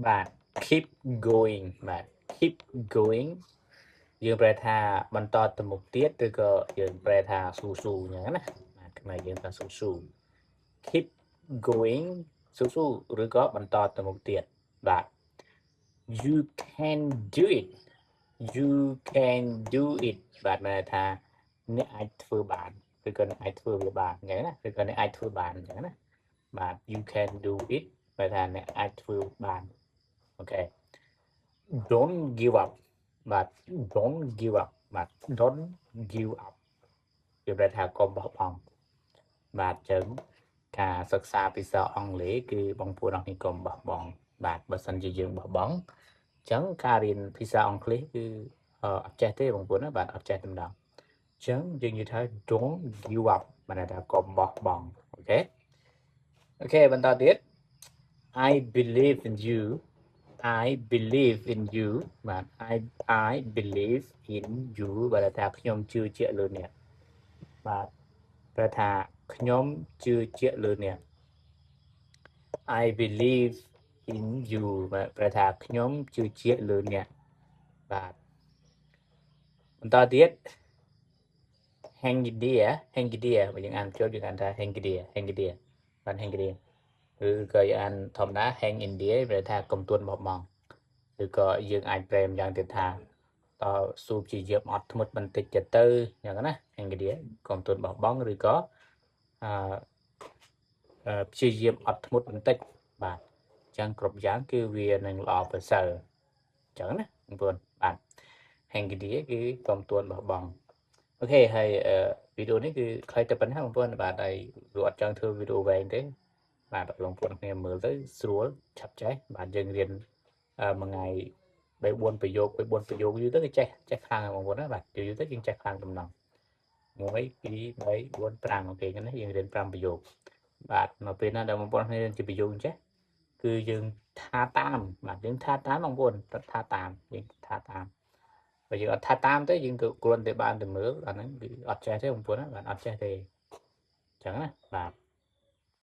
បាទ keep going បាទ keep going យើងប្រែថាបន្តទៅមុខទៀតឬក៏យើងប្រែថាស៊ូស៊ូអញ្ចឹងណាបាទខ្មែរយើងថាស៊ូស៊ូ keep going ស៊ូស៊ូឬក៏បន្តទៅមុខទៀតបាទ you can do it you can do it បាទមានន័យថាអ្នកអាចធ្វើបានឬក៏អ្នកអាចធ្វើវាបានអញ្ចឹងណាឬក៏អ្នកអាចធ្វើបានអញ្ចឹងណាបាទ you can do it បែរថាអ្នកអាចធ្វើបានអូខេ don't give up បាទ don't give up បាទ don't give up វាប្រែថាកុំបោះបង់បាទអញ្ចឹងការសិក្សាភាសាអង់គ្លេសគឺបងប្អូនអរគ្នាកុំបោះបង់បាទបើសិនជាយើងបោះបង់អញ្ចឹងការរៀនភាសាអង់គ្លេសគឺអត់ចេះទេបងប្អូនណាបាទអត់ចេះតែម្ដងអញ្ចឹងយើងនិយាយថា don't give up បានន័យថាកុំបោះបង់អូខេអូខេបន្តទៀត I believe in you I believe in you បាទ I believe in you បាទថាខ្ញុំជឿជាក់លើអ្នកបាទប្រែថាខ្ញុំជឿជាក់លើអ្នក I believe in you បាទប្រែថាខ្ញុំជឿជាក់លើអ្នកបាទបន្តទៀត Hengdia បើយើងអានចូលយើងអានថា Hengdia បាទ Hengdia ឬក៏យើងអានធម្មតា Hang India ប្រែថាកុំទួនបោះបង់ឬក៏យើងអាចប្រែម្យ៉ាងទៀតថាតើស៊ូព្យាយាមអត់ធ្មត់បន្តិចទៀតទៅអញ្ចឹងណា Hengdia កុំទួនបោះបង់ឬក៏ព្យាយាមអត់ធ្មត់បន្តិចបាទអញ្ចឹងគ្រប់យ៉ាងគឺវានឹងល្អប្រសើរអញ្ចឹងណាបងប្អូនបាទ Hengdia គឺកុំទួនបោះបង់អូខេហើយវីដេអូនេះគឺខ្លីតែប៉ុណ្ណេះបងប្អូនបាទហើយវាអត់ចង់ធ្វើវីដេអូវែងទេបាទបងប្អូនគ្នាមើលទៅស្រួលឆាប់ចេះបាទយើងរៀនមួយថ្ងៃ3 4ប្រយោគយូរទៅគឺចេះខ្លាំងបងប្អូនណាបាទយូរទៅយើងចេះខ្លាំងដំណង1 2 3 4 5អូខេចឹងណាយើងរៀន5ប្រយោគបាទនៅពេលណាដែលបងប្អូនគ្នារៀនជាប្រយោគអញ្ចេះគឺយើងថាតាមបាទយើងថាតាមបងប្អូនថាតាមយើងថាតាមបើយើងអត់ថាតាមទេយើងគ្រាន់តែបានតែមើលអាហ្នឹងគឺអត់ចេះទេបងប្អូនណាបាទអត់ចេះទេអញ្ចឹងណាបាទ